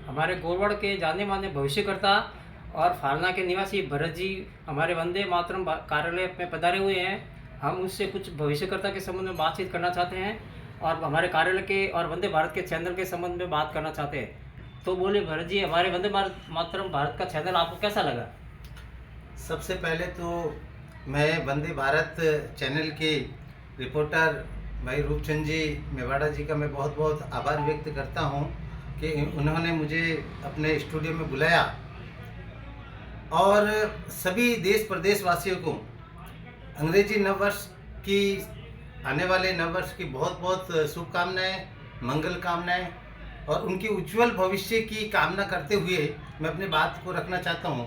हमारे गोरवाड़ के जाने माने भविष्यकर्ता और फालना के निवासी भरत जी हमारे वंदे मातरम कार्यालय में पधारे हुए हैं। हम उससे कुछ भविष्यकर्ता के संबंध में बातचीत करना चाहते हैं और हमारे कार्यालय के और वंदे भारत के चैनल के संबंध में बात करना चाहते हैं। तो बोले भरत जी, हमारे वंदे मातरम भारत का चैनल आपको कैसा लगा? सबसे पहले तो मैं वंदे भारत चैनल के रिपोर्टर भाई रूपचंद जी मेवाड़ा जी का मैं बहुत बहुत आभार व्यक्त करता हूं कि उन्होंने मुझे अपने स्टूडियो में बुलाया और सभी देश प्रदेश वासियों को अंग्रेजी नववर्ष की आने वाले नववर्ष की बहुत बहुत शुभकामनाएं, मंगल कामनाएं और उनकी उज्जवल भविष्य की कामना करते हुए मैं अपनी बात को रखना चाहता हूं।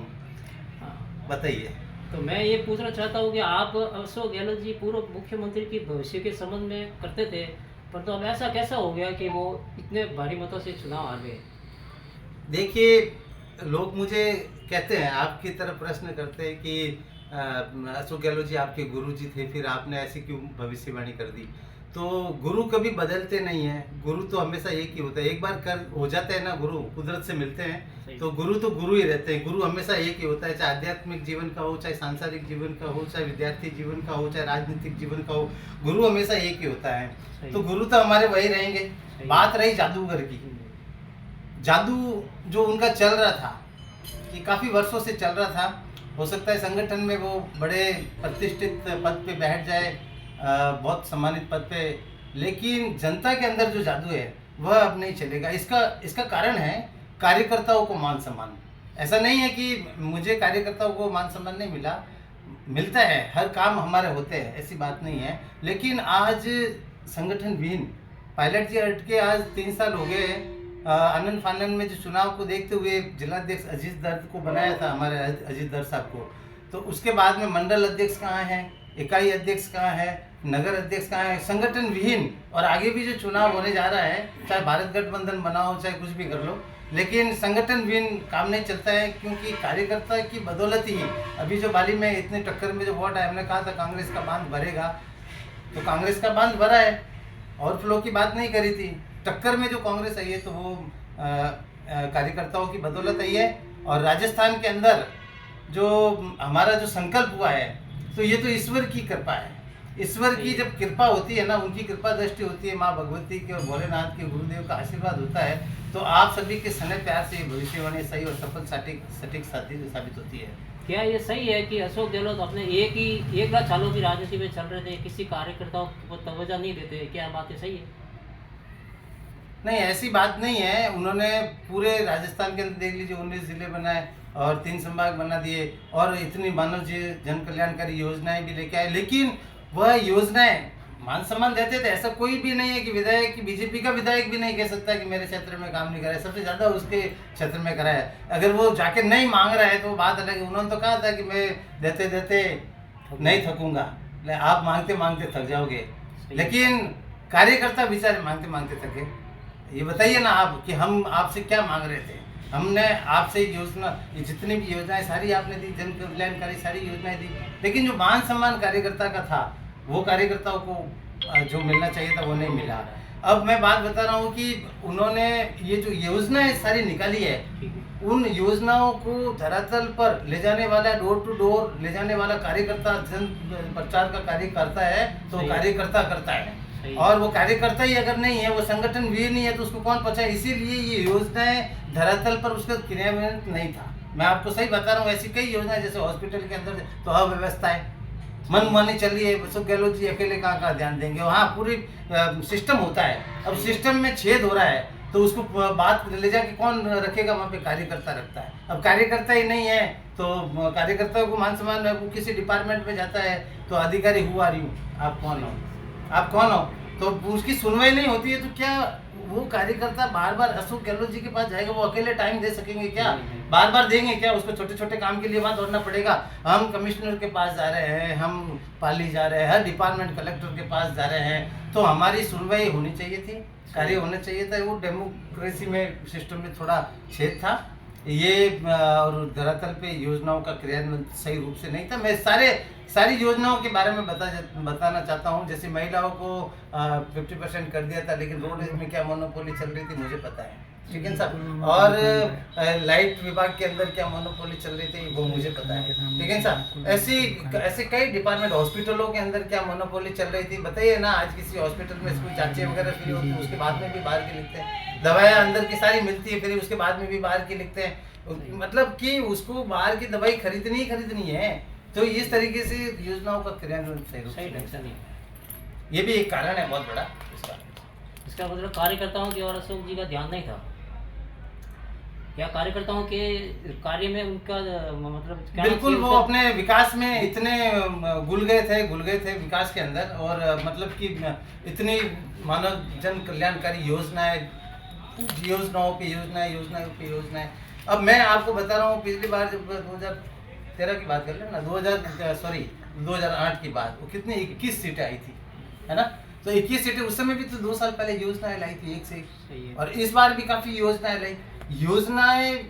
बताइए। तो मैं ये पूछना चाहता हूँ कि आप अशोक गहलोत जी पूर्व मुख्यमंत्री की भविष्य के संबंध में करते थे, पर तो अब ऐसा कैसा हो गया कि वो इतने भारी मतों से चुनाव हार गए? देखिए, लोग मुझे कहते हैं, आपकी तरफ प्रश्न करते हैं कि अशोक गहलोत जी आपके गुरु जी थे, फिर आपने ऐसी क्यों भविष्यवाणी कर दी। तो गुरु कभी बदलते नहीं हैं, गुरु तो हमेशा एक ही होता है। एक बार कर हो जाते हैं ना, गुरु कुदरत से मिलते हैं तो गुरु ही रहते हैं। गुरु हमेशा एक ही होता है, चाहे आध्यात्मिक जीवन का हो, चाहे सांसारिक जीवन का हो, चाहे विद्यार्थी जीवन का हो, चाहे राजनीतिक जीवन का हो, गुरु हमेशा एक ही होता है। तो गुरु तो हमारे वही रहेंगे। बात रही जादूगर की, जादू जो उनका चल रहा था, ये काफ़ी वर्षों से चल रहा था। हो सकता है संगठन में वो बड़े प्रतिष्ठित पद पे बैठ जाए, बहुत सम्मानित पद पे, लेकिन जनता के अंदर जो जादू है वह अब नहीं चलेगा। इसका कारण है कार्यकर्ताओं को मान सम्मान। ऐसा नहीं है कि मुझे कार्यकर्ताओं को मान सम्मान नहीं मिला, मिलता है, हर काम हमारे होते हैं, ऐसी बात नहीं है। लेकिन आज संगठन विहीन, पायलट जी हट के आज 3 साल हो गए। आनंद फानन में जो चुनाव को देखते हुए जिलाध्यक्ष अजीत दर्द को बनाया था, हमारे अजीत दर्द साहब को, तो उसके बाद में मंडल अध्यक्ष कहाँ हैं, इकाई अध्यक्ष कहाँ है, नगर अध्यक्ष कहाँ है, संगठन विहीन। और आगे भी जो चुनाव होने जा रहा है, चाहे भारत गठबंधन बनाओ, चाहे कुछ भी कर लो, लेकिन संगठन विहीन काम नहीं चलता है। क्योंकि कार्यकर्ता की बदौलत ही अभी जो बाली में इतने टक्कर में जो वोट आया, हमने कहा था कांग्रेस का बांध भरेगा, तो कांग्रेस का बांध भरा है। और फ्लो की बात नहीं करी थी, टक्कर में जो कांग्रेस आई है तो वो कार्यकर्ताओं की बदौलत आई है। और राजस्थान के अंदर जो हमारा जो संकल्प हुआ है, तो ये तो ईश्वर की कृपा है। ईश्वर की जब कृपा होती है ना, उनकी कृपा दृष्टि होती है, माँ भगवती के और भोलेनाथ के गुरुदेव का आशीर्वाद होता है, तो आप सभी के स्नेह प्यार से भविष्यवाणी सही और सफल सटीक साबित होती है। क्या ये सही है कि अशोक गहलोत अपने एक लाख सालों की राजनीति में चल रहे थे, किसी कार्यकर्ताओं को तवज्जो नहीं देते? क्या बात ये सही है? नहीं, ऐसी बात नहीं है। उन्होंने पूरे राजस्थान के अंदर देख लीजिए 19 जिले बनाए और 3 संभाग बना दिए और इतनी मानव जन कल्याणकारी योजनाएं भी लेके आए, लेकिन वह योजनाएं मान सम्मान देते थे। ऐसा कोई भी नहीं है कि विधायक, बीजेपी का विधायक भी नहीं कह सकता कि मेरे क्षेत्र में काम नहीं कराया, सबसे ज़्यादा उसके क्षेत्र में कराया है। अगर वो जाके नहीं मांग रहा है तो वो बात अलग है। उन्होंने तो कहा था कि मैं देते देते नहीं थकूंगा, आप मांगते मांगते थक जाओगे। लेकिन कार्यकर्ता बेचारे मांगते मांगते थके। ये बताइए ना आप कि हम आपसे क्या मांग रहे थे। हमने आपसे योजना, ये जितनी भी योजनाएं सारी आपने दी, जन कल्याणकारी सारी योजनाएं दी, लेकिन जो मान सम्मान कार्यकर्ता का था वो कार्यकर्ताओं को जो मिलना चाहिए था वो नहीं मिला। अब मैं बात बता रहा हूँ कि उन्होंने ये जो योजनाएं सारी निकाली है, उन योजनाओं को धरातल पर ले जाने वाला, डोर टू डोर ले जाने वाला कार्यकर्ता, जन प्रचार का कार्य करता है, तो कार्यकर्ता करता है। और वो कार्यकर्ता ही अगर नहीं है, वो संगठन भी नहीं है, तो उसको कौन पहुंचाए। इसीलिए ये योजनाएं धरातल पर उसका क्रियान्वयन नहीं था। मैं आपको सही बता रहा हूँ, ऐसी कई योजनाएं जैसे हॉस्पिटल के अंदर तो अव्यवस्था है, मनमानी चल रही है। अशोक गहलोत जी अकेले कहाँ ध्यान देंगे, वहाँ पूरी सिस्टम होता है। अब सिस्टम में छेद हो रहा है तो उसको बात ले जाके कौन रखेगा, वहाँ पे कार्यकर्ता रखता है। अब कार्यकर्ता ही नहीं है तो कार्यकर्ताओं को मान सम्मान, वो किसी डिपार्टमेंट में जाता है तो अधिकारी हुआ रही हूँ, आप कौन हो, आप कौन हो, तो उसकी सुनवाई नहीं होती है। तो क्या वो कार्यकर्ता बार बार अशोक गहलोत जी के पास जाएगा? वो अकेले टाइम दे सकेंगे क्या? बार बार देंगे क्या? उसको छोटे छोटे काम के लिए वहाँ दौड़ना पड़ेगा। हम कमिश्नर के पास जा रहे हैं, हम पाली जा रहे हैं, हर डिपार्टमेंट कलेक्टर के पास जा रहे हैं, तो हमारी सुनवाई होनी चाहिए थी, कार्य होना चाहिए था। वो डेमोक्रेसी में, सिस्टम में थोड़ा छेद था ये, और धरातल पे योजनाओं का क्रियान्वयन सही रूप से नहीं था। मैं सारी योजनाओं के बारे में बताना चाहता हूँ। जैसे महिलाओं को 50% कर दिया था, लेकिन रोड में क्या मोनोपोली चल रही थी मुझे पता है। ठीक है साहब। और लाइट विभाग के अंदर क्या मोनोपोली चल रही थी वो मुझे पता है, ठीक है साहब। ऐसे कई डिपार्टमेंट, हॉस्पिटलों के अंदर क्या मोनोपोली चल रही थी बताइए ना। आज किसी हॉस्पिटल में कोई जांचें वगैरह फ्री होती है, उसके बाद में भी बाहर के लिखते हैं। दवाएं अंदर की सारी मिलती है फिर उसके बाद में भी बाहर की लिखते हैं, मतलब कि उसको बाहर की दवाई खरीदनी ही खरीदनी है। तो इस तरीके से योजनाओं का क्रियान्वयन सही ढंग से नहीं है। ये भी एक कारण है बहुत बड़ा इसका। इसका मतलब कार्यकर्ताओं की और अशोक जी का ध्यान नहीं था, या कार्यकर्ताओं के कार्य में उनका मतलब क्या बिल्कुल वो अपने विकास में इतने घुल गए थे विकास के अंदर, और मतलब कि इतनी मानव जन कल्याणकारी योजनाओं पे योजनाएं। अब मैं आपको बता रहा हूँ, पिछली बार जब 2013 की बात कर ले ना, 2008 की बात, वो कितनी 21 सीटें आई थी, है ना। तो 21 सीटें उस समय भी तो 2 साल पहले योजनाएं लाई थी एक से एक, और इस बार भी काफी योजनाएं लाई। योजनाएं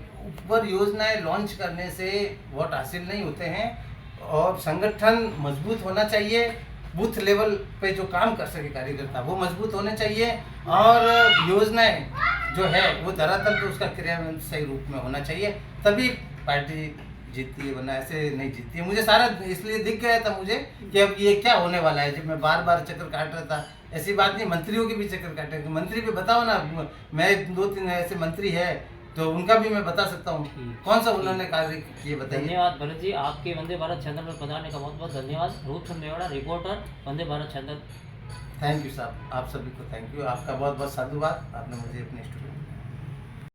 लॉन्च करने से वोट हासिल नहीं होते हैं, और संगठन मजबूत होना चाहिए। बूथ लेवल पे जो काम कर सके कार्यकर्ता वो मजबूत होने चाहिए, और योजनाएं जो है वो धरातल पे उसका क्रियान्वयन सही रूप में होना चाहिए, तभी पार्टी जीतती है, वरना ऐसे नहीं जीतती है। मुझे सारा इसलिए दिख गया था मुझे कि अब ये क्या होने वाला है, जब मैं बार बार चक्कर काट रहा था। ऐसी बात नहीं, मंत्रियों के भी चक्कर काटे, मंत्री भी बताओ ना, मैं 2-3 ऐसे मंत्री है तो उनका भी मैं बता सकता हूँ कौन सा उन्होंने कार्य किए, बताइए। धन्यवाद भरत जी, आपके वंदे भारत चैनल पर पधारने का बहुत बहुत धन्यवाद। Roop Mewada, reporter, Vande Bharat channel. Thank you साहब, आप सभी को थैंक यू, आपका बहुत बहुत साधुवाद, आपने मुझे अपने स्टूडियो